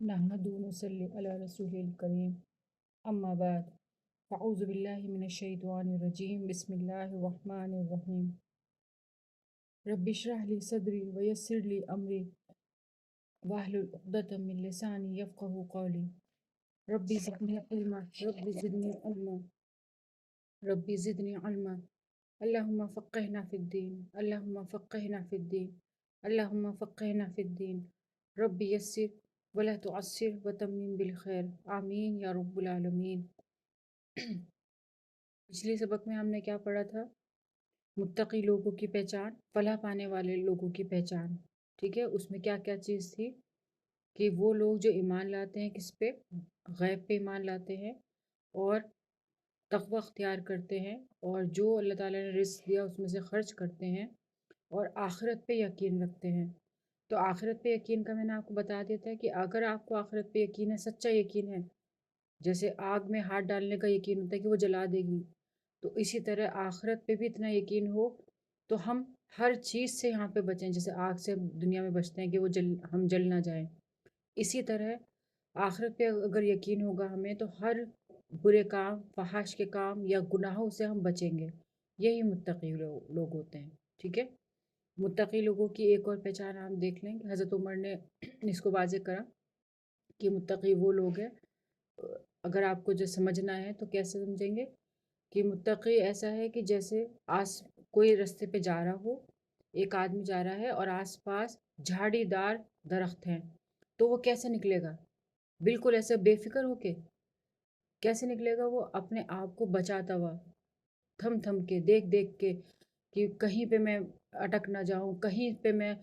नहमदुहु व नसल्ली अला रसूलिल करीम अम्मा बाद फ़अऊज़ु बिल्लाहि मिनश शैतानिर रजीम बिस्मिल्लाहिर रहमानिर रहीम रब्बि इश्रह ली सदरी व यस्सिर ली अमरी वाहलुल उक़दतम मिन लिसानी यफ़क़हू क़ौली रब्बि ज़िदनी इल्मा रब्बि ज़िदनी इल्मा रब्बि ज़िदनी इल्मा अल्लाहुम्मा फ़क़्क़िहना फ़िद्दीन अल्लाहुम्मा फ़क़्क़िहना फ़िद्दीन अल्लाहुम्मा फ़क़्क़िहना फ़िद्दीन रब्बि यस्सिर वला तुअस्सिर व तम्मिम बिल खैर आमीन या रब्बुल आलमीन। पिछले सबक में हमने क्या पढ़ा था? मुत्तकी लोगों की पहचान, फलाह पाने वाले लोगों की पहचान। ठीक है, उसमें क्या क्या चीज़ थी कि वो लोग जो ईमान लाते हैं किस पे? गैब पे ईमान लाते हैं और तक़वा अख्तियार करते हैं और जो अल्लाह ताला ने रिज़्क़ दिया उसमें से खर्च करते हैं और आखिरत पे यकीन रखते हैं। तो आखिरत पे यकीन का मैंने आपको बता दिया था कि अगर आपको आखिरत पे यकीन है, सच्चा यकीन है, जैसे आग में हाथ डालने का यकीन होता है कि वो जला देगी, तो इसी तरह आखिरत पे भी इतना यकीन हो तो हम हर चीज़ से यहाँ पे बचें। जैसे आग से दुनिया में बचते हैं कि हम जल ना जाएं, इसी तरह आखिरत पे अगर यकीन होगा हमें तो हर बुरे काम, फहाश के काम या गुनाहों से हम बचेंगे। यही मुत्तकी लोग होते हैं। ठीक है, मुत्तकी लोगों की एक और पहचान आप देख लें कि हज़रत उमर ने इसको वाज़े करा कि मुत्तकी वो लोग हैं। अगर आपको जो समझना है तो कैसे समझेंगे कि मुत्तकी ऐसा है कि जैसे आस कोई रास्ते पे जा रहा हो, एक आदमी जा रहा है और आसपास झाड़ीदार दरख्त हैं, तो वो कैसे निकलेगा? बिल्कुल ऐसे बेफिक्र होके कैसे निकलेगा? वो अपने आप को बचाता हुआ, थम थम के, देख देख के कि कहीं पे मैं अटक ना जाऊं, कहीं पे मैं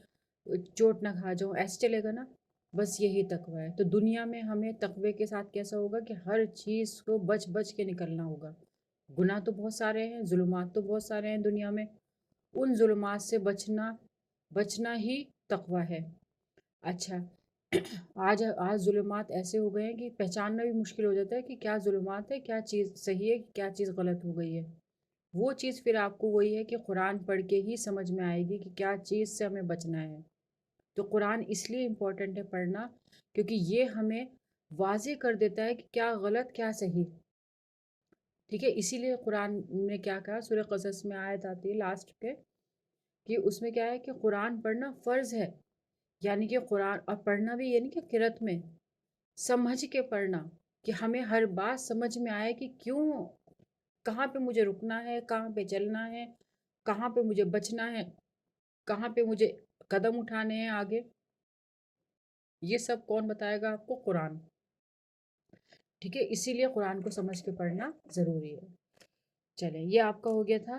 चोट ना खा जाऊं, ऐसे चलेगा ना। बस यही तकवा है। तो दुनिया में हमें तकवे के साथ कैसा होगा कि हर चीज़ को बच बच के निकलना होगा। गुनाह तो बहुत सारे हैं, जुल्मात तो बहुत सारे हैं दुनिया में, उन जुल्मात से बचना बचना ही तकवा है। अच्छा, आज आज जुल्मात ऐसे हो गए हैं कि पहचानना भी मुश्किल हो जाता है कि क्या जुल्मात है, क्या चीज़ सही है, क्या चीज़ गलत हो गई है। वो चीज़ फिर आपको वही है कि कुरान पढ़ के ही समझ में आएगी कि क्या चीज़ से हमें बचना है। तो कुरान इसलिए इम्पोर्टेंट है पढ़ना क्योंकि ये हमें वाज़े कर देता है कि क्या गलत क्या सही। ठीक है, इसीलिए कुरान ने क्या कहा, सूरह क़सस में आयत आती है लास्ट पे कि उसमें क्या है कि कुरान पढ़ना फ़र्ज़ है। यानी कि कुरान और पढ़ना भी यानी कि किरत में समझ के पढ़ना, कि हमें हर बात समझ में आए कि क्यों, कहाँ पे मुझे रुकना है, कहाँ पे चलना है, कहाँ पे मुझे बचना है, कहाँ पे मुझे कदम उठाने हैं आगे। ये सब कौन बताएगा आपको? कुरान। ठीक है, इसीलिए कुरान को समझ के पढ़ना ज़रूरी है। चलें, ये आपका हो गया था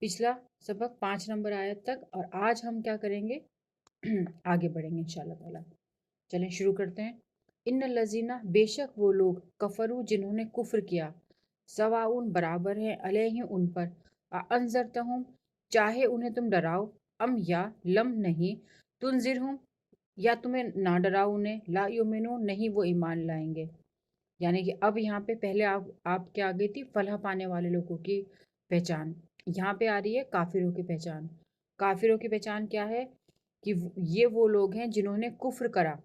पिछला सबक 5 नंबर आयत तक, और आज हम क्या करेंगे? आगे बढ़ेंगे इंशाल्लाह ताला। चलें शुरू करते हैं। इन लजीना, बेशक वो लोग, कफरू जिन्होंने कुफ्र किया, सवाउन बराबर है, अलैहिम उन पर, अनज़रतहुम चाहे उन्हें तुम डराओ, अम या लम नहीं, तुनज़िरहुम या तुम्हें ना डराओ उन्हें, ला युमिनु नहीं वो ईमान लाएंगे। यानी कि अब यहाँ पे पहले आप क्या आ गई थी? फलाह पाने वाले लोगों की पहचान। यहाँ पे आ रही है काफिरों की पहचान। काफिरों की पहचान क्या है कि ये वो लोग हैं जिन्होंने कुफ्र करा,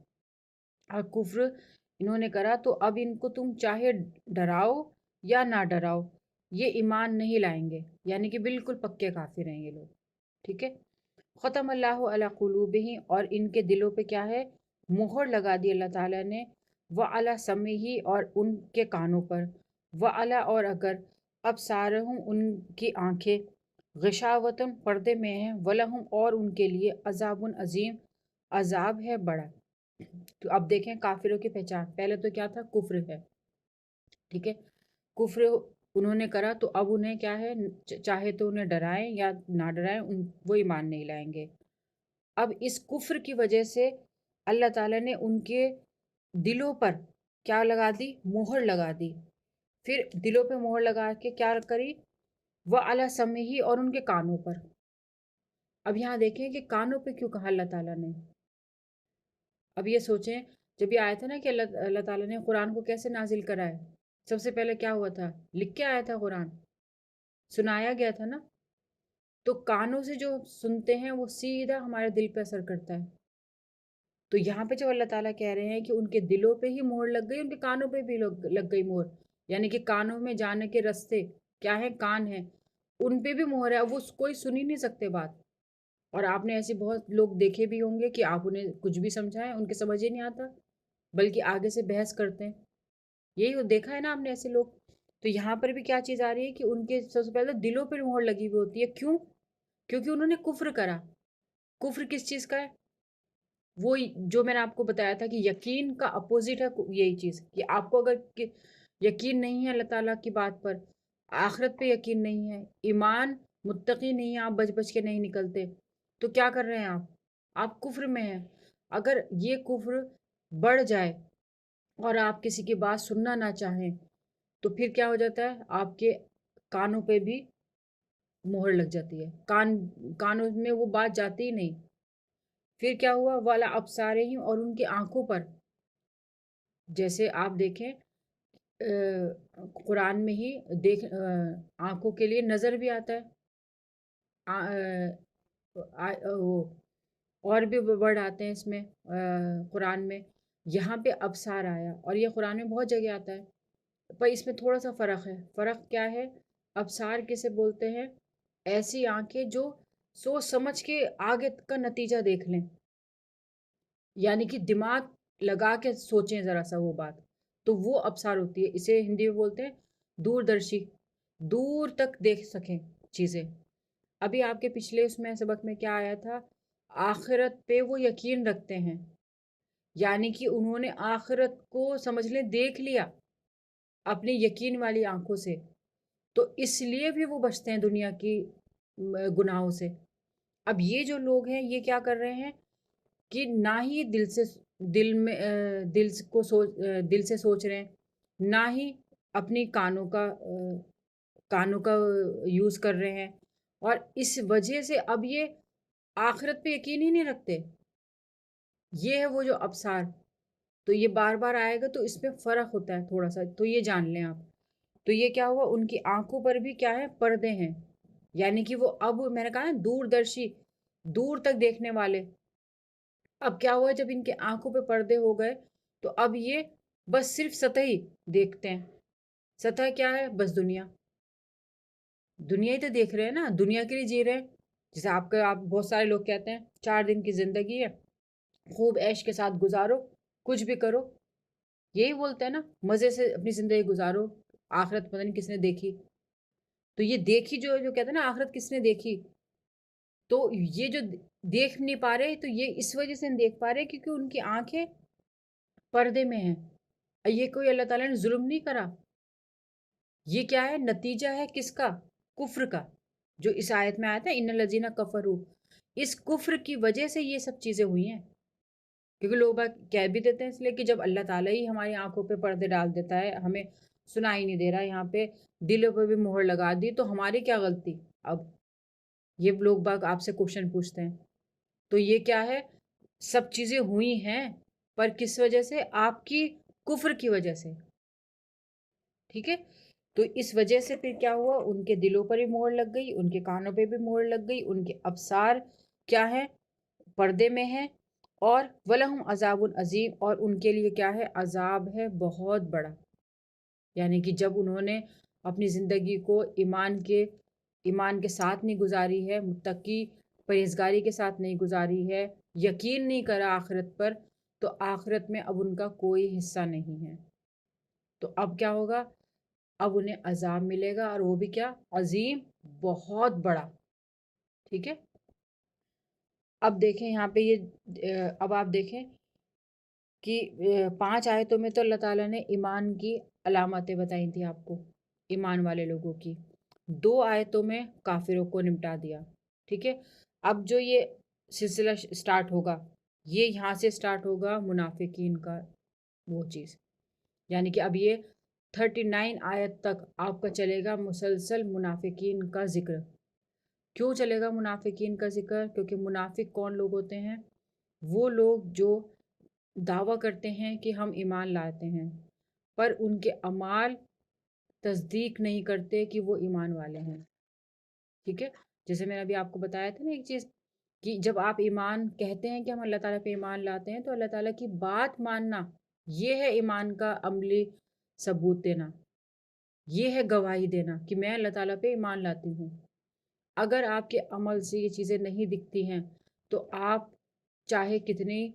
और कुफ्र इन्होंने करा तो अब इनको तुम चाहे डराओ या ना डराओ, ये ईमान नहीं लाएंगे। यानी कि बिल्कुल पक्के काफिर हैं ये लोग। ठीक है, ख़त्म अल्लाहु अला क़ुलूबिहिम, और इनके दिलों पे क्या है? मोहर लगा दी अल्लाह ताला ने, व अला समीही, और उनके कानों पर, व अला, और अगर, अबसारहुम उनकी आंखें, गिशावतन पर्दे में हैं, वलहुम और उनके लिए, अजाबुन अजीम अजाब है बड़ा। तो अब देखें काफिरों की पहचान। पहले तो क्या था? कुफ्र है। ठीक है, कुफ्र उन्होंने करा तो अब उन्हें क्या है? चाहे तो उन्हें डराएं या ना डराएं, वो ईमान नहीं लाएंगे। अब इस कुफ्र की वजह से अल्लाह ताला ने उनके दिलों पर क्या लगा दी? मोहर लगा दी। फिर दिलों पे मोहर लगा के क्या करी? वह अला समीही, और उनके कानों पर। अब यहाँ देखें कि कानों पे क्यों कहा अल्लाह ताला ने। अब ये सोचें, जब ये आया था ना कि अल्लाह अल्लाह ताला ने कुरान को कैसे नाजिल करा है, सबसे पहले क्या हुआ था? लिख के आया था कुरान, सुनाया गया था ना। तो कानों से जो सुनते हैं वो सीधा हमारे दिल पे असर करता है। تو यहाँ पे जब अल्लाह ताला कह रहे हैं कि उनके दिलों पे ही मोहर लग गई, उनके कानों पे भी लग गई मोहर, यानी कि कानों में जाने के रास्ते क्या है, कान है, उन पे भी मोहर है, वो कोई सुन ही नहीं सकते बात। और आपने ऐसे बहुत लोग देखे भी होंगे कि आप उन्हें कुछ भी समझाएं उनके समझ ही नहीं आता, बल्कि आगे से बहस करते हैं। यही देखा है ना आपने ऐसे लोग। तो यहाँ पर भी क्या चीज़ आ रही है कि उनके सबसे पहले तो दिलों पर मोहर लगी हुई होती है। क्यों? क्योंकि उन्होंने कुफ्र करा। कुफ्र किस चीज़ का है? वो जो मैंने आपको बताया था कि यकीन का अपोजिट है यही चीज़, कि आपको अगर यकीन नहीं है अल्लाह ताला की बात पर, आखिरत पे यकीन नहीं है, ईमान मुत्तकी नहीं है, आप बच बच के नहीं निकलते, तो क्या कर रहे हैं आप कुफ्र में हैं। अगर ये कुफ्र बढ़ जाए और आप किसी की बात सुनना ना चाहें, तो फिर क्या हो जाता है, आपके कानों पे भी मोहर लग जाती है, कानों में वो बात जाती ही नहीं। फिर क्या हुआ, वाला अबसारे ही, और उनकी आंखों पर, जैसे आप देखें कुरान में ही आंखों के लिए नज़र भी आता है। वो और भी वर्ड आते हैं इसमें कुरान में। यहाँ पे अबसार आया और ये कुरान में बहुत जगह आता है, पर इसमें थोड़ा सा फ़र्क है। फ़र्क क्या है? अबसार किसे बोलते हैं? ऐसी आंखें जो सोच समझ के आगे का नतीजा देख लें, यानी कि दिमाग लगा के सोचें ज़रा सा वो बात, तो वो अबसार होती है। इसे हिंदी में बोलते हैं दूरदर्शी, दूर तक देख सकें चीज़ें। अभी आपके पिछले उसमें सबक में क्या आया था? आखिरत पे वो यकीन रखते हैं, यानी कि उन्होंने आखिरत को समझ लें देख लिया अपनी यकीन वाली आंखों से, तो इसलिए भी वो बचते हैं दुनिया की गुनाहों से। अब ये जो लोग हैं ये क्या कर रहे हैं कि ना ही दिल से सोच रहे हैं, ना ही अपनी कानों का यूज़ कर रहे हैं, और इस वजह से अब ये आखिरत पे यकीन ही नहीं रखते। ये है वो जो अबसार। तो ये बार बार आएगा, तो इसमें फ़र्क होता है थोड़ा सा, तो ये जान लें आप। तो ये क्या हुआ, उनकी आंखों पर भी क्या है, पर्दे हैं, यानी कि वो, अब मैंने कहा ना दूरदर्शी, दूर तक देखने वाले। अब क्या हुआ, जब इनके आंखों पे पर्दे हो गए, तो अब ये बस सिर्फ सतही देखते हैं। सतह क्या है? बस दुनिया। दुनिया ही तो देख रहे हैं ना, दुनिया के लिए जी रहे हैं। जैसे आप बहुत सारे लोग कहते हैं 4 दिन की जिंदगी है, खूब ऐश के साथ गुजारो, कुछ भी करो। यही बोलते हैं ना, मजे से अपनी जिंदगी गुजारो, आखिरत पता नहीं किसने देखी। तो ये देखी, जो जो कहते हैं ना आखिरत किसने देखी, तो ये जो देख नहीं पा रहे, तो ये इस वजह से नहीं देख पा रहे क्योंकि उनकी आंखें पर्दे में हैं। ये कोई अल्लाह ताला ने जुल्म नहीं करा, ये क्या है, नतीजा है किसका? कुफ्र का। जो इस आयत में आया था इन लजीना कफरू, इस कुफ्र की वजह से ये सब चीज़ें हुई हैं। क्योंकि लोग बात कह भी देते हैं इसलिए कि जब अल्लाह ताला ही हमारी आंखों पे पर्दे डाल देता है, हमें सुनाई नहीं दे रहा, यहाँ पे दिलों पे भी मोहर लगा दी, तो हमारी क्या गलती? अब ये लोग बाग आपसे क्वेश्चन पूछते हैं, तो ये क्या है, सब चीज़ें हुई हैं, पर किस वजह से? आपकी कुफ्र की वजह से। ठीक है, तो इस वजह से फिर क्या हुआ, उनके दिलों पर भी मोहर लग गई, उनके कानों पे भी मोहर लग गई, उनके अबसार क्या है, पर्दे में है। और वलहुम अजाबुन अजीम, और उनके लिए क्या है, अजाब है बहुत बड़ा। यानी कि जब उन्होंने अपनी ज़िंदगी को ईमान के साथ नहीं गुजारी है, मुत्तकी परहेजगारी के साथ नहीं गुजारी है, यकीन नहीं करा आखिरत पर, तो आखिरत में अब उनका कोई हिस्सा नहीं है। तो अब क्या होगा, अब उन्हें अजाब मिलेगा, और वो भी क्या, अजीम, बहुत बड़ा। ठीक है, अब देखें यहाँ पे ये अब आप देखें कि 5 आयतों में तो अल्लाह ताला ने ईमान की अलामतें बताई थी आपको, ईमान वाले लोगों की। 2 आयतों में काफिरों को निपटा दिया। ठीक है, अब जो ये सिलसिला स्टार्ट होगा, ये यहाँ से स्टार्ट होगा मुनाफिकीन का वो चीज़, यानी कि अब ये 39 आयत तक आपका चलेगा मुसलसल मुनाफिकीन का जिक्र। क्यों चलेगा मुनाफिकीन का जिक्र? क्योंकि मुनाफिक कौन लोग होते हैं? वो लोग जो दावा करते हैं कि हम ईमान लाते हैं, पर उनके अमाल तस्दीक नहीं करते कि वो ईमान वाले हैं। ठीक है, जैसे मैंने अभी आपको बताया था ना एक चीज़, کہ جب آپ ایمان کہتے ہیں کہ ہم اللہ تعالیٰ پہ ایمان لاتے ہیں تو اللہ تعالیٰ کی بات ماننا، یہ ہے ایمان کا عملی ثبوت دینا، یہ ہے گواہی دینا کہ میں اللہ تعالیٰ پہ ایمان لاتی ہوں۔ اگر آپ کے عمل سے یہ چیزیں نہیں دکھتی ہیں تو آپ چاہے کتنی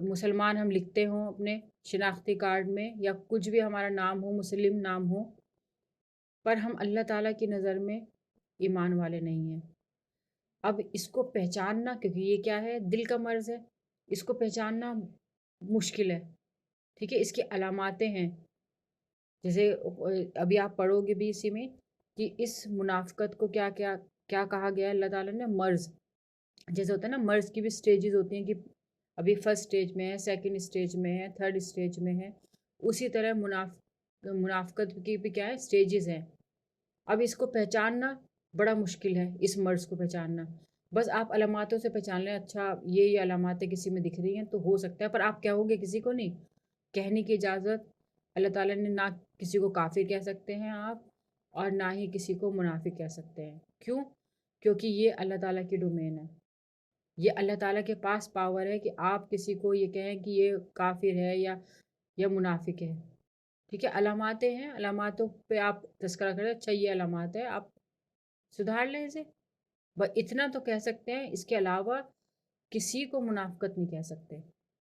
مسلمان ہم لکھتے ہوں اپنے شناختی کارڈ میں، یا کچھ بھی ہمارا نام ہو، مسلم نام ہو، پر ہم اللہ تعالیٰ کی نظر میں ایمان والے نہیں ہیں۔ اب اس کو پہچاننا، کیونکہ یہ کیا ہے، دل کا مرض ہے، اس کو پہچاننا مشکل ہے، ٹھیک ہے۔ اس کی علاماتیں ہیں، جیسے ابھی آپ پڑھو گے بھی اسی میں کہ اس منافقت کو کیا کیا کیا کہا گیا ہے اللہ تعالیٰ نے، مرض۔ جیسے ہوتا ہے نا، مرض کی بھی سٹیجز ہوتی ہیں کہ ابھی فرسٹ سٹیج میں ہے، سیکنڈ سٹیج میں ہے، تھرڈ سٹیج میں ہے، اسی طرح منافقت کی بھی کیا ہے، سٹیجز ہیں۔ اب اس کو پہچاننا بڑا مشکل ہے، اس مرض کو پہچاننا۔ بس آپ علاماتوں سے پہچان لیں، اچھا یہ علاماتیں کسی میں دکھ رہی ہیں تو ہو سکتا ہے، پر آپ کہو گے کسی کو نہیں، کہنے کی اجازت اللہ تعالیٰ نے نہ کسی کو کافر کہہ سکتے ہیں آپ، اور نہ ہی کسی کو منافق کہہ سکتے ہیں۔ کیوں؟ کیونکہ یہ اللہ تعالیٰ کی ڈومین ہے، یہ اللہ تعالیٰ کے پاس پاور ہے کہ آپ کسی کو یہ کہیں کہ یہ کافر ہے یا منافق ہے، ٹھیک ہے۔ علاماتیں ہیں، علاماتوں پہ آپ تذکرہ کریں، اچھا یہ علامات ہے، آپ سدھار لیں اسے، بس اتنا تو کہہ سکتے ہیں، اس کے علاوہ کسی کو منافقت نہیں کہہ سکتے،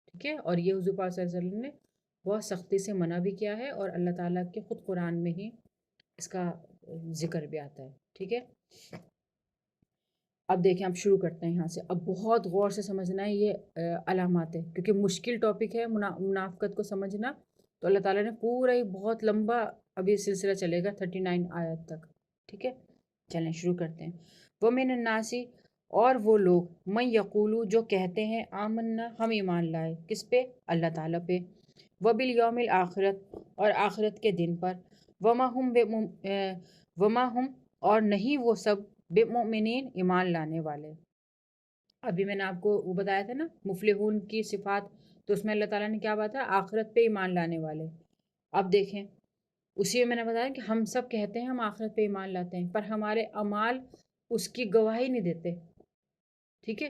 ٹھیک ہے۔ اور یہ حضور پاک صلی اللہ علیہ وسلم نے بہت سختی سے منع بھی کیا ہے، اور اللہ تعالیٰ کے خود قرآن میں ہی اس کا ذکر بھی آتا ہے، ٹھیک ہے۔ اب دیکھیں، اب شروع کرتے ہیں یہاں سے۔ اب بہت غور سے سمجھنا ہے یہ علامات ہے، کیونکہ مشکل ٹاپک ہے منافقت کو سمجھنا، تو اللہ تعالیٰ نے پورا ہی بہت لمبا ابھی سلسلہ چلے گا 39 آیت تک، ٹھیک ہے۔ چلیں شروع کرتے ہیں۔ وَمِنَ النَّاسِ، اور وہ لوگ، من یقولو، جو کہتے ہیں، آمنا، ہم ایمان لائے، کس پہ؟ اللہ تعالیٰ پہ، وبالیوم الآخرت، اور آخرت کے دن پر، وما ہم، اور نہیں وہ سب، بمؤمنین، ایمان لانے والے۔ ابھی میں نے آپ کو وہ بتایا تھا نا مفلحون کی صفات، تو اس میں اللہ تعالیٰ نے کیا بات ہے، آخرت پہ ایمان لانے والے۔ اب دیکھیں، اسی میں نے بتایا کہ ہم سب کہتے ہیں ہم آخرت پہ ایمان لاتے ہیں، پر ہمارے اعمال اس کی گواہی نہیں دیتے، ٹھیک ہے۔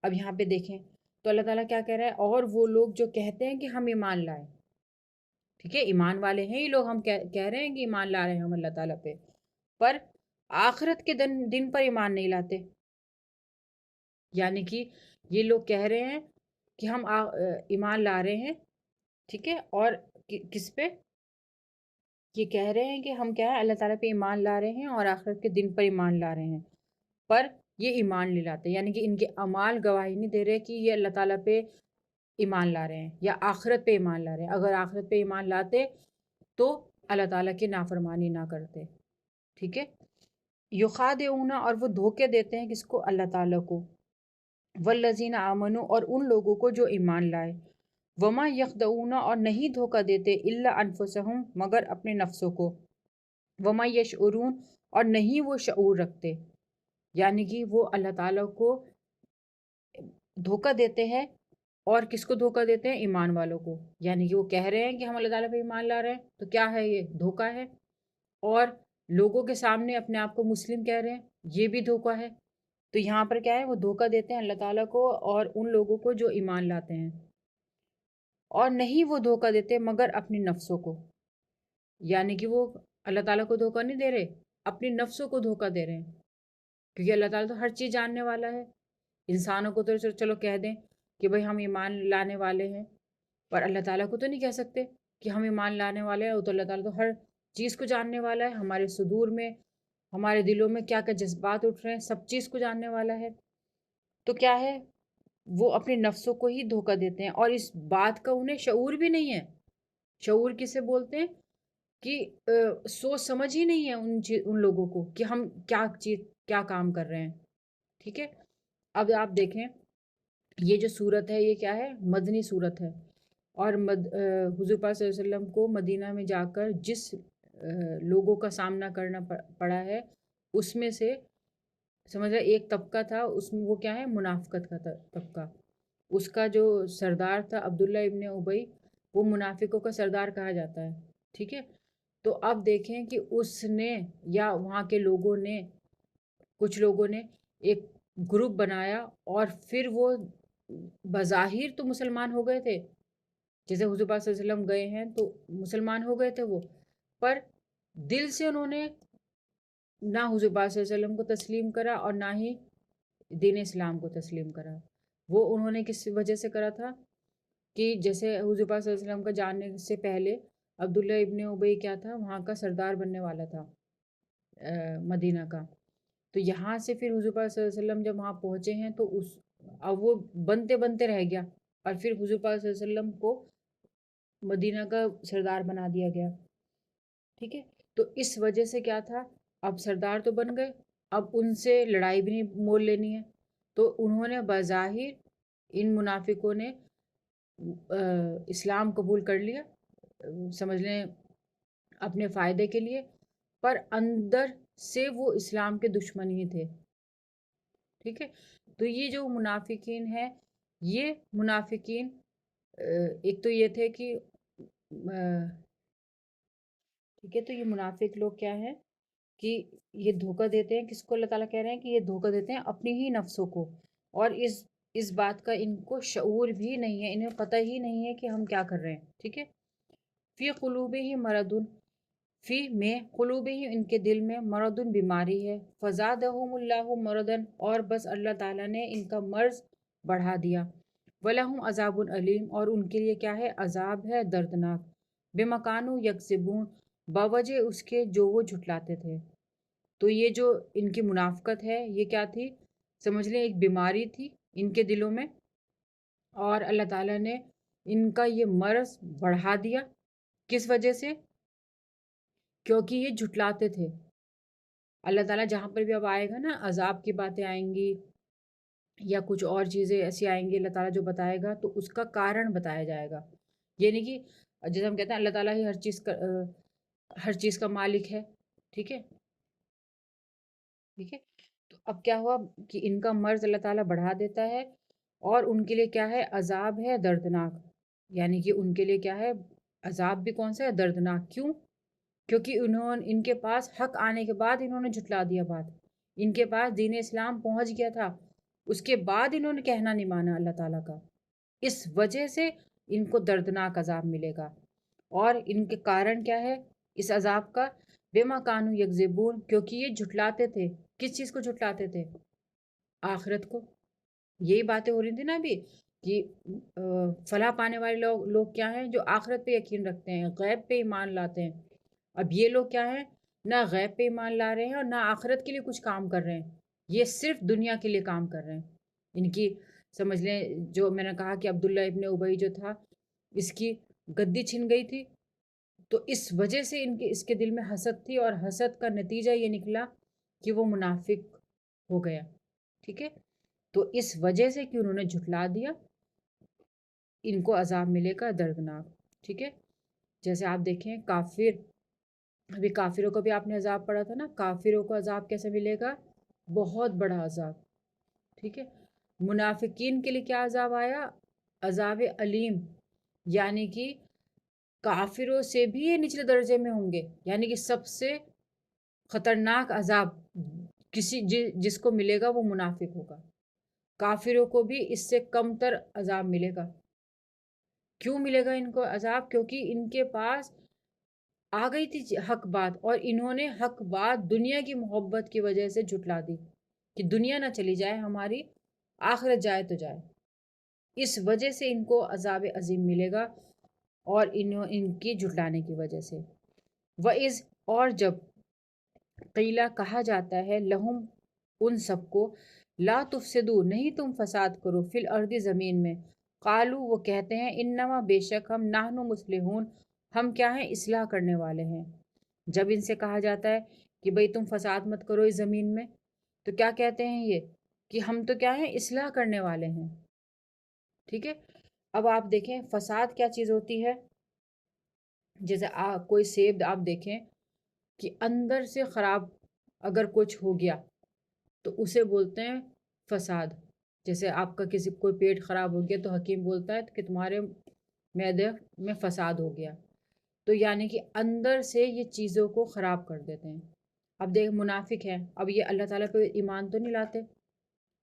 اب یہاں پہ دیکھیں تو اللہ تعالیٰ کیا کہہ رہا ہے، اور وہ لوگ جو کہتے ہیں کہ ہم ایمان لائیں، ٹھیک ہے، ایمان والے ہیں یہ لوگ، ہم کہہ رہے ہیں کہ ایمان لا رہے ہیں ہم اللہ تعالیٰ پہ، پر آخرت کے دن پر ایمان نہیں لاتے۔ یعنی کہ یہ لوگ کہہ رہے ہیں کہ ہم ایمان لا رہے ہیں، ٹھیک ہے، اور کس پہ؟ یہ کہہ رہے ہیں کہ ہم کیا ہے، اللہ تعالیٰ پہ ایمان لا رہے ہیں اور آخرت کے دن پر ایمان لا رہے ہیں، پر یہ ایمان نہیں لاتے، یعنی کہ ان کے اعمال گواہی نہیں دے رہے کہ یہ اللہ تعالیٰ پہ ایمان لا رہے ہیں یا آخرت پہ ایمان لا رہے ہیں۔ اگر آخرت پہ ایمان لاتے تو اللہ تعالیٰ کی نافرمانی نہ کرتے، ٹھیک ہے۔ یخادعون، اور وہ دھوکے دیتے ہیں کس کو؟ اللہ تعالیٰ کو، والذین آمنوا، اور ان لوگوں کو جو ایمان لائے، وما یخدعون، اور نہیں دھوکا دیتے، الا انفسہم، مگر اپنے نفسوں کو، وما یشعرون، اور نہیں وہ شعور رکھتے، یعنی کہ وہ اللہ تعالیٰ کو دھوکا دیتے ہیں، اور کس کو دھوکا دیتے ہیں؟ ایمان والوں کو، یعنی کہ وہ کہہ رہے ہیں کہ ہم اللہ تعالیٰ پہ ایمان لا رہے ہیں، تو کیا ہے یہ؟ دھوکا ہے، اور لوگوں کے سامنے اپنے آپ کو مسلم کہہ رہے ہیں، یہ بھی دھوکا ہے۔ تو یہاں پر کیا ہے، وہ دھوکا دیتے ہیں اللہ تعالیٰ کو اور ان لوگوں کو جو ایمان لاتے ہیں، اور نہیں وہ دھوکا دیتے مگر اپنی نفسوں کو، یعنی کہ وہ اللہ تعالیٰ کو دھوکا نہیں دے رہے، اپنی نفسوں کو دھوکا دے رہے ہیں، کیونکہ اللہ تعالیٰ تو ہر چیز جاننے والا ہے۔ انسانوں کو تو چلو کہہ دیں کہ بھئی ہم ایمان لانے والے ہیں، پر اللہ تعالیٰ کو تو نہیں کہہ سکتے کہ ہم ایمان لانے والے ہیں، وہ تو اللہ تعالیٰ تو ہر چیز کو جاننے والا ہے، ہمارے صدور میں، ہمارے دلوں میں کیا کیا جذبات اٹھ رہے ہیں، سب چیز کو جاننے والا ہے۔ تو کیا ہے، وہ اپنے نفسوں کو ہی دھوکا دیتے ہیں، اور اس بات کا انہیں شعور بھی نہیں ہے۔ شعور کسے بولتے ہیں؟ کہ سوچ سمجھ ہی نہیں ہے ان لوگوں کو کہ ہم کیا کام کر رہے ہیں، ٹھیک ہے۔ اب آپ دیکھیں، یہ جو صورت ہے یہ کیا ہے؟ مدنی صورت ہے، اور حضور پاک صلی اللہ علیہ وسلم کو مدینہ میں جا کر جس لوگوں کا سامنا کرنا پڑا ہے، اس میں سے سمجھ رہے ایک طبقہ تھا، اس میں وہ کیا ہے؟ منافقت کا طبقہ۔ اس کا جو سردار تھا عبداللہ ابن ابی، وہ منافقوں کا سردار کہا جاتا ہے، ٹھیک ہے۔ تو اب دیکھیں کہ اس نے یا وہاں کے لوگوں نے، کچھ لوگوں نے ایک ग्रुप बनाया और फिर वो बज़ाहिर तो मुसलमान हो गए थे, जैसे हुज़ूर पाक सल्लल्लाहु अलैहि वसल्लम गए हैं तो मुसलमान हो गए थे वो, पर दिल से उन्होंने ना हुज़ूर पाक सल्लल्लाहु अलैहि वसल्लम को तस्लीम करा और ना ही दीन इस्लाम को तस्लीम करा। वो उन्होंने किस वजह से करा था कि जैसे हुज़ूर पाक सल्लल्लाहु अलैहि वसल्लम का जाने से पहले अब्दुल्ला इब्न उबई क्या था, वहाँ का सरदार बनने वाला था मदीना का। तो यहाँ से फिर हुज़ूर पाक सल्लल्लाहु अलैहि वसल्लम जब वहाँ पहुँचे हैं तो उस अब वो बनते बनते रह गया और फिर हुज़ूर पाक सल्लल्लाहु अलैहि वसल्लम को मदीना का सरदार बना दिया गया। ठीक है, तो इस वजह से क्या था, अब सरदार तो बन गए, अब उनसे लड़ाई भी नहीं मोल लेनी है, तो उन्होंने बज़ाहिर इन मुनाफिकों ने इस्लाम कबूल कर लिया, समझ लें अपने फ़ायदे के लिए, पर अंदर से वो इस्लाम के दुश्मन ही थे। ठीक है, तो ये जो मुनाफिकीन है, ये मुनाफिकीन एक तो ये थे कि ठीक है, तो ये मुनाफिक लोग क्या है कि ये धोखा देते हैं, किसको अल्लाह ताला कह रहे हैं कि ये धोखा देते हैं अपनी ही नफ्सों को, और इस बात का इनको शऊर भी नहीं है, इन्हें पता ही नहीं है कि हम क्या कर रहे हैं। ठीक है, फ़ी क़ुलूबिही मरदुन, फ़ी में क़ुलूबिही इनके दिल में मरदुन बीमारी है, फ़ज़ादहुमुल्लाहु मरदन और बस अल्लाह ताला ने इनका मर्ज़ बढ़ा दिया, वलहुम अज़ाबुन अलीम और उनके लिए क्या है, अज़ाब है दर्दनाक, बेमकानु यकज़िबून बावजह उसके जो वो झुटलाते थे। तो ये जो इनकी मुनाफ़क़त है, ये क्या थी, समझ लें एक बीमारी थी इनके दिलों में, और अल्लाह ताला ने इनका ये मर्ज़ बढ़ा दिया। किस वजह से? क्योंकि ये झुटलाते थे। अल्लाह ताला जहाँ पर भी अब आएगा ना, अज़ाब की बातें आएँगी या कुछ और चीज़ें ऐसी आएँगी, अल्लाह ताला जो बताएगा तो उसका कारण बताया जाएगा। ये नहीं कि जैसे हम कहते हैं अल्लाह ताला ही हर चीज़ का मालिक है। ठीक है? ठीक है? तो अब क्या हुआ कि इनका मर्ज़ अल्लाह ताला बढ़ा देता है और उनके लिए क्या है, अज़ाब है दर्दनाक। यानी कि उनके लिए क्या है, अज़ाब भी कौन-सा है, दर्दनाक। क्यों? क्योंकि इनके पास हक़ आने के बाद इन्होंने झुठला दिया बात। इनके पास दीन इस्लाम पहुँच गया था, उसके बाद इन्होंने कहना नहीं माना अल्लाह ताला का। इस वजह से इनको दर्दनाक अज़ाब मिलेगा। और इनके कारण क्या है इस अज़ाब का, बेमा कानू यकज़िबून क्योंकि ये झुठलाते थे। किस चीज़ को झुठलाते थे? आखिरत को। यही बातें हो रही थी ना अभी कि फलाह पाने वाले लोग क्या हैं, जो आखिरत पे यकीन रखते हैं, गैब पे ईमान लाते हैं। अब ये लोग क्या हैं, ना गैब पे ईमान ला रहे हैं और ना आखिरत के लिए कुछ काम कर रहे हैं, ये सिर्फ दुनिया के लिए काम कर रहे हैं। इनकी समझ लें, जो मैंने कहा कि अब्दुल्ला इब्न उबई जो था, इसकी गद्दी छिन गई थी, तो इस वजह से इनके इसके दिल में हसद थी और हसद का नतीजा ये निकला कि वो मुनाफिक हो गया। ठीक है, तो इस वजह से कि उन्होंने झुठला दिया, इनको अजाब मिलेगा दर्दनाक। ठीक है, जैसे आप देखें काफिर, अभी काफिरों को भी आपने अजाब पढ़ा था ना, काफिरों को अजाब कैसे मिलेगा, बहुत बड़ा अजाब। ठीक है, मुनाफिकीन के लिए क्या अजाब आया, अजाब अलीम, यानी कि काफिरों से भी ये निचले दर्जे में होंगे, यानी कि सबसे खतरनाक अजाब जिसको मिलेगा वो मुनाफिक होगा। काफिरों को भी इससे कमतर अजाब मिलेगा। क्यों मिलेगा इनको अजाब? क्योंकि इनके पास आ गई थी हक बात और इन्होंने हक बात दुनिया की मोहब्बत की वजह से झुटला दी कि दुनिया ना चली जाए हमारी, आखिरत जाए तो जाए। इस वजह से इनको अजाब अजीम मिलेगा और इनकी झुटलाने की वजह से। वइज़ और जब क़ीला कहा जाता है लहुम उन सबको, ला तुफसिदू नहीं तुम फसाद करो, फिल अर्दी ज़मीन में, कालू वो कहते हैं इन्नमा बेशक हम, नाहनु मुस्लिहून हम क्या हैं, इस्लाह करने वाले हैं। जब इनसे कहा जाता है कि भाई तुम फसाद मत करो इस ज़मीन में, तो क्या कहते हैं ये कि हम तो क्या हैं, इस्लाह करने वाले हैं। ठीक है, अब आप देखें फसाद क्या चीज़ होती है। जैसे कोई सेब आप देखें कि अंदर से ख़राब अगर कुछ हो गया तो उसे बोलते हैं फसाद। जैसे आपका किसी कोई पेट ख़राब हो गया तो हकीम बोलता है कि तुम्हारे मैदे में फसाद हो गया, तो यानी कि अंदर से ये चीज़ों को ख़राब कर देते हैं। अब देख मुनाफिक हैं, अब ये अल्लाह ताला पे ईमान तो नहीं लाते।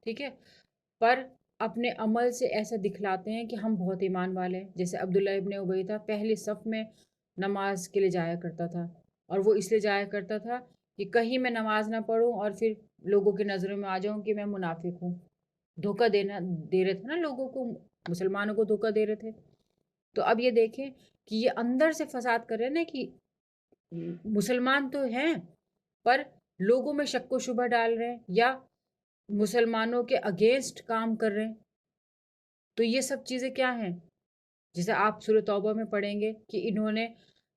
ٹھیک ہے، پر اپنے عمل سے ایسا دکھلاتے ہیں کہ ہم بہت ایمان والے ہیں. جیسے عبداللہ ابن ابی تھا، پہلی صف میں نماز کے لیے جایا کرتا تھا، اور وہ اس لیے جایا کرتا تھا کہ کہیں میں نماز نہ پڑھوں اور پھر لوگوں کی نظروں میں آ جاؤں کہ میں منافق ہوں. دھوکہ دے رہے تھے نا لوگوں کو، مسلمانوں کو دھوکہ دے رہے تھے. تو اب یہ دیکھیں کہ یہ اندر سے فساد کر رہے ہیں نا، کہ مسلمان تو ہیں پر لوگوں میں شک و شبہ ڈال رہے ہیں یا مسلمانوں کے اگینسٹ کام کر رہے ہیں. تو یہ سب چیزیں کیا ہیں؟ جیسے آپ سورہ توبہ میں پڑھیں گے کہ انہوں نے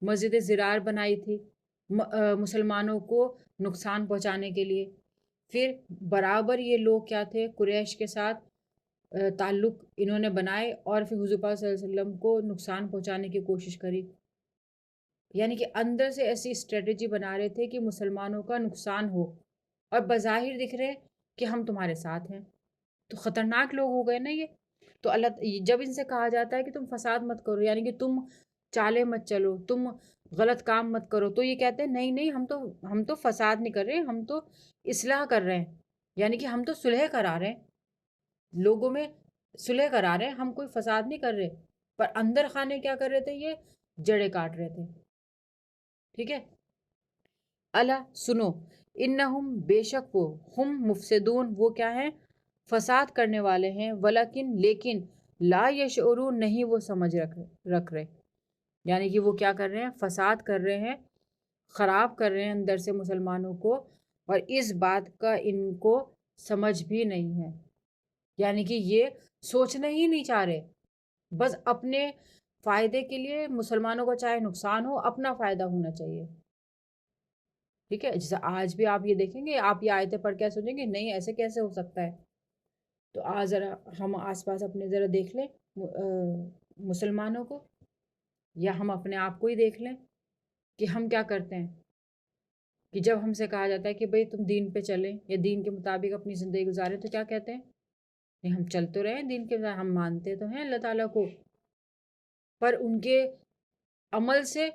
مسجد زرار بنائی تھی مسلمانوں کو نقصان پہنچانے کے لیے. پھر برابر یہ لوگ کیا تھے، قریش کے ساتھ تعلق انہوں نے بنائے اور پھر حضور پاک صلی اللہ علیہ وسلم کو نقصان پہنچانے کی کوشش کری. یعنی کہ اندر سے ایسی اسٹریٹجی بنا رہے تھے کہ مسلمانوں کا نقصان ہو، اور بظاہر دکھ رہے کہ ہم تمہارے ساتھ ہیں. تو خطرناک لوگ ہو گئے نا یہ. تو اللہ جب ان سے کہا جاتا ہے کہ تم فساد مت کرو، یعنی کہ تم چالے مت چلو، تم غلط کام مت کرو، تو یہ کہتے ہیں نہیں نہیں، ہم تو فساد نہیں کر رہے، ہم تو اصلاح کر رہے ہیں. یعنی کہ ہم تو صلح کرا رہے ہیں، لوگوں میں صلح کرا رہے ہیں، ہم کوئی فساد نہیں کر رہے. پر اندر خانے کیا کر رہے تھے؟ یہ جڑیں کاٹ رہے تھے. ٹھیک ہے، اللہ سنو، انہم بے شک وہ، ہم مفسدون وہ کیا ہیں؟ فساد کرنے والے ہیں. لیکن لا یشعرون نہیں وہ سمجھ رکھ رہے. یعنی کہ وہ کیا کر رہے ہیں؟ فساد کر رہے ہیں، خراب کر رہے ہیں اندر سے مسلمانوں کو، اور اس بات کا ان کو سمجھ بھی نہیں ہے. یعنی کہ یہ سوچنا ہی نہیں چاہ رہے، بس اپنے فائدے کے لیے مسلمانوں کو چاہے نقصان ہو، اپنا فائدہ ہونا چاہیے. ٹھیک ہے، جیسے آج بھی آپ یہ دیکھیں گے، آپ یہ آیتیں پڑھ کے سوچیں گے نہیں ایسے کیسے ہو سکتا ہے. تو آج ذرا ہم آس پاس اپنے ذرا دیکھ لیں مسلمانوں کو، یا ہم اپنے آپ کو ہی دیکھ لیں کہ ہم کیا کرتے ہیں. کہ جب ہم سے کہا جاتا ہے کہ بھئی تم دین پہ چلیں یا دین کے مطابق اپنی زندگی گزاریں، تو کیا کہتے ہیں؟ نہیں، ہم چل تو رہے ہیں دین کے مطابق، ہم مانتے تو ہیں اللہ تعالیٰ کو، پر ان کے عمل سے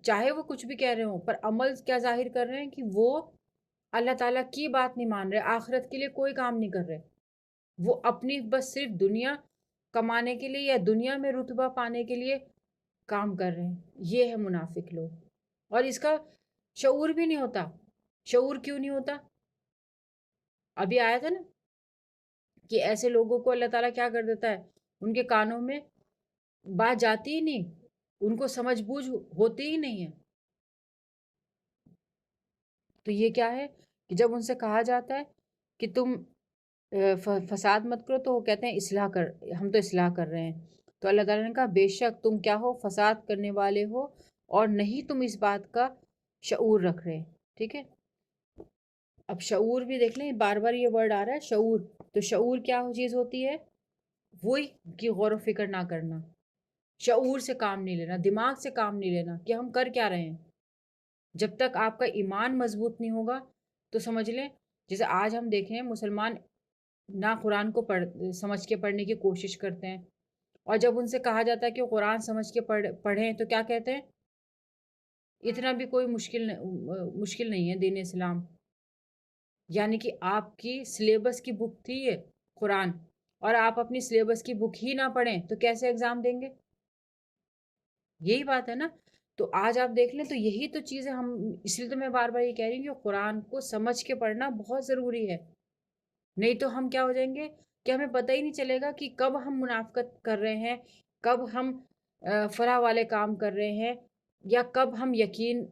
چاہے وہ کچھ بھی کہہ رہے ہوں، پر عمل کیا ظاہر کر رہے ہیں؟ کہ وہ اللہ تعالیٰ کی بات نہیں مان رہے، آخرت کے لیے کوئی کام نہیں کر رہے. وہ اپنی بس صرف دنیا کمانے کے لیے یا دنیا میں رتبہ پانے کے لیے کام کر رہے ہیں. یہ ہے منافق لوگ، اور اس کا شعور بھی نہیں ہوتا. شعور کیوں نہیں ہوتا؟ ابھی آیا تھا نا کہ ایسے لوگوں کو اللہ تعالیٰ کیا کر دیتا ہے، ان کے کانوں میں بات جاتی ہی نہیں، ان کو سمجھ بوجھ ہوتی ہی نہیں ہے. تو یہ کیا ہے کہ جب ان سے کہا جاتا ہے کہ تم فساد مت کرو، تو وہ کہتے ہیں اصلاح ہم تو اصلاح کر رہے ہیں. تو اللہ تعالیٰ نے کہا بے شک تم کیا ہو؟ فساد کرنے والے ہو، اور نہیں تم اس بات کا شعور رکھ رہے. ٹھیک ہے، اب شعور بھی دیکھ لیں، بار بار یہ ورڈ آ رہا ہے شعور. تو شعور کیا چیز ہوتی ہے؟ وہی کہ غور و فکر نہ کرنا، شعور سے کام نہیں لینا، دماغ سے کام نہیں لینا کہ ہم کر کیا رہے ہیں. جب تک آپ کا ایمان مضبوط نہیں ہوگا تو سمجھ لیں، جیسے آج ہم دیکھیں مسلمان نہ قرآن کو سمجھ کے پڑھنے کی کوشش کرتے ہیں، اور جب ان سے کہا جاتا ہے کہ قرآن سمجھ کے پڑھیں تو کیا کہتے ہیں؟ اتنا بھی کوئی مشکل نہیں ہے دین اسلام. یعنی کہ آپ کی سلیبس کی بک تھی یہ قرآن، اور آپ اپنی سلیبس کی بک ہی نہ پڑھیں تو کیسے ایگزام دیں گے؟ یہی بات ہے نا. تو آج آپ دیکھ لیں، تو یہی تو چیزیں ہم، اس لیے تو میں بار بار یہ کہہ رہی ہوں کہ قرآن کو سمجھ کے پڑھنا بہت ضروری ہے. نہیں تو ہم کیا ہو جائیں گے کہ ہمیں پتہ ہی نہیں چلے گا کہ کب ہم منافقت کر رہے ہیں، کب ہم فلاح والے کام کر رہے ہیں، یا کب ہم یقین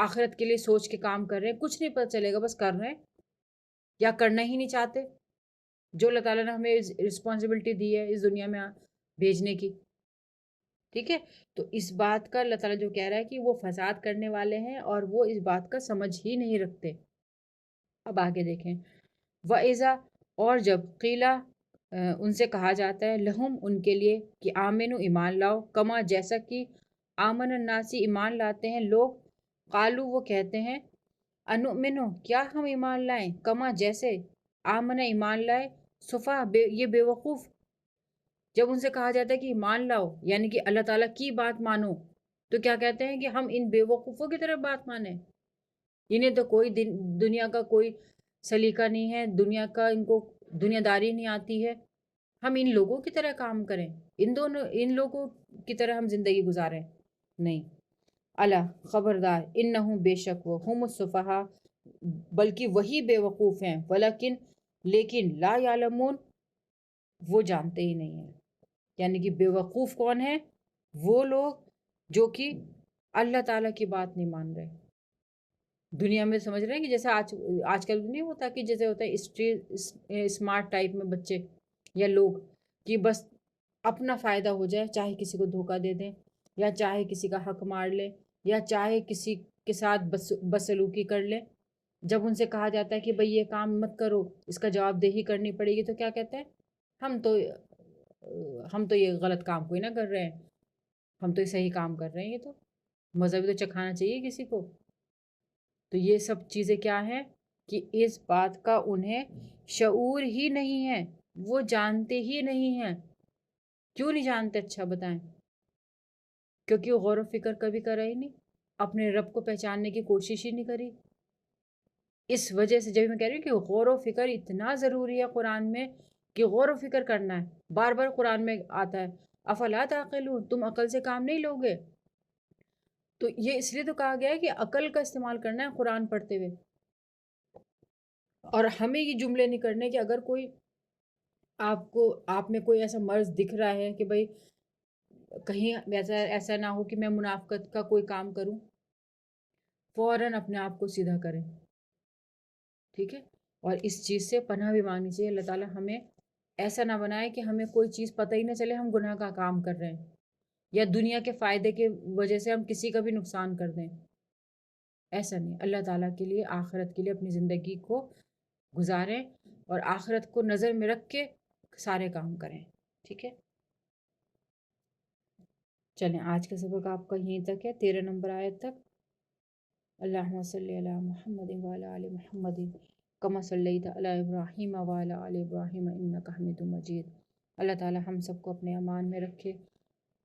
آخرت کے لیے سوچ کے کام کر رہے ہیں. کچھ نہیں پتہ چلے گا، بس کر رہے ہیں یا کرنا ہی نہیں چاہتے جو اللہ تعالیٰ نے ہمیں رسپانسبلٹی دی ہے اس دنیا میں بھیجنے کی. ٹھیک ہے، تو اس بات کا اللہ تعالیٰ جو کہہ رہا ہے کہ وہ فساد کرنے والے ہیں اور وہ اس بات کا سمجھ ہی نہیں رکھتے. اب آگے دیکھیں، وَإِذَا اور جب قیلا ان سے کہا جاتا ہے، لہم ان کے لیے، کہ آمنو ایمان لاؤ، کما جیسا کہ آمن الناسی ایمان لاتے ہیں لوگ، قالو وہ کہتے ہیں، انؤمنو کیا ہم ایمان لائیں، کما جیسے آمن ایمان لائے، صفا یہ بے وقوف. جب ان سے کہا جاتا ہے کہ ایمان لاؤ یعنی کہ اللہ تعالیٰ کی بات مانو، تو کیا کہتے ہیں کہ ہم ان بے وقوفوں کی طرف بات مانیں. انہیں تو کوئی دنیا کا کوئی سلیقہ نہیں ہے، دنیا کا ان کو دنیا داری نہیں آتی ہے، ہم ان لوگوں کی طرح کام کریں، ان لوگوں کی طرح ہم زندگی گزاریں؟ نہیں۔ اللہ خبردار، انہم بے شک وہ ہم السفہاء بلکہ وہی بے وقوف ہیں، لیکن لا یعلمون وہ جانتے ہی نہیں ہیں۔ یعنی کہ بے وقوف کون ہے؟ وہ لوگ جو کہ اللہ تعالیٰ کی بات نہیں مان رہے۔ دنیا میں سمجھ رہے ہیں کہ جیسے آج کل نہیں ہوتا کہ جیسے ہوتا ہے اسمارٹ ٹائپ میں بچے یا لوگ کہ بس اپنا فائدہ ہو جائے، چاہے کسی کو دھوکہ دے دیں، یا چاہے کسی کا حق مار لیں، یا چاہے کسی کے ساتھ بدسلوکی کر لیں۔ جب ان سے کہا جاتا ہے کہ بھئی یہ کام مت کرو، اس کا جواب دہی کرنی پڑے گی، تو کیا کہتے ہیں؟ ہم تو یہ غلط کام کوئی نہ کر رہے ہیں، ہم تو یہ صحیح کام کر رہے ہیں، یہ تو مزہ بھی تو چکھانا چاہیے کسی کو۔ تو یہ سب چیزیں کیا ہیں کہ اس بات کا انہیں شعور ہی نہیں ہے، وہ جانتے ہی نہیں ہیں۔ کیوں نہیں جانتے؟ اچھا بتائیں۔ کیونکہ وہ غور و فکر کبھی کرا ہی نہیں، اپنے رب کو پہچاننے کی کوشش ہی نہیں کری۔ اس وجہ سے جب میں کہہ رہی ہوں کہ غور و فکر اتنا ضروری ہے قرآن میں، کہ غور و فکر کرنا ہے، بار بار قرآن میں آتا ہے افلا تعقلون، تم عقل سے کام نہیں لوگے؟ تو یہ اس لیے تو کہا گیا ہے کہ عقل کا استعمال کرنا ہے قرآن پڑھتے ہوئے، اور ہمیں یہ جملے نہیں کرنے کہ اگر کوئی آپ میں کوئی ایسا مرض دکھ رہا ہے کہ بھئی کہیں ایسا نہ ہو کہ میں منافقت کا کوئی کام کروں، فوراً اپنے آپ کو سیدھا کریں، ٹھیک ہے؟ اور اس چیز سے پناہ بھی مانگنی چاہیے، اللہ تعالیٰ ہمیں ایسا نہ بنائے کہ ہمیں کوئی چیز پتہ ہی نہ چلے ہم گناہ کا کام کر رہے ہیں، یا دنیا کے فائدے کے وجہ سے ہم کسی کا بھی نقصان کر دیں۔ ایسا نہیں، اللہ تعالیٰ کے لیے، آخرت کے لیے اپنی زندگی کو گزاریں، اور آخرت کو نظر میں رکھ کے سارے کام کریں، ٹھیک ہے؟ چلیں، آج کا سبق آپ کا یہیں تک ہے، 13 نمبر آیت تک۔ اللہم صلی علی محمد وعلی آل محمد کما صلیت علی ابراہیم وعلی آل ابراہیم انک حمید مجید۔ اللہ تعالی ہم سب کو اپنے امان میں رکھے،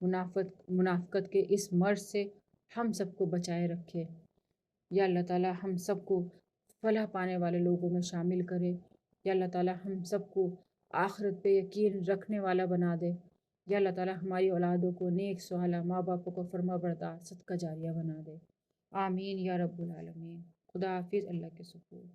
منافقت کے اس مرض سے ہم سب کو بچائے رکھے۔ یا اللہ تعالی ہم سب کو فلاح پانے والے لوگوں میں شامل کرے۔ یا اللہ تعالی ہم سب کو آخرت پہ یقین رکھنے والا بنا دے۔ یا اللہ تعالی ہماری اولادوں کو نیک صالحہ، ماں باپوں کو فرما بردار، صدقہ جاریہ بنا دے۔ آمین یا رب العالمین۔ خدا حافظ، اللہ کے سپرد۔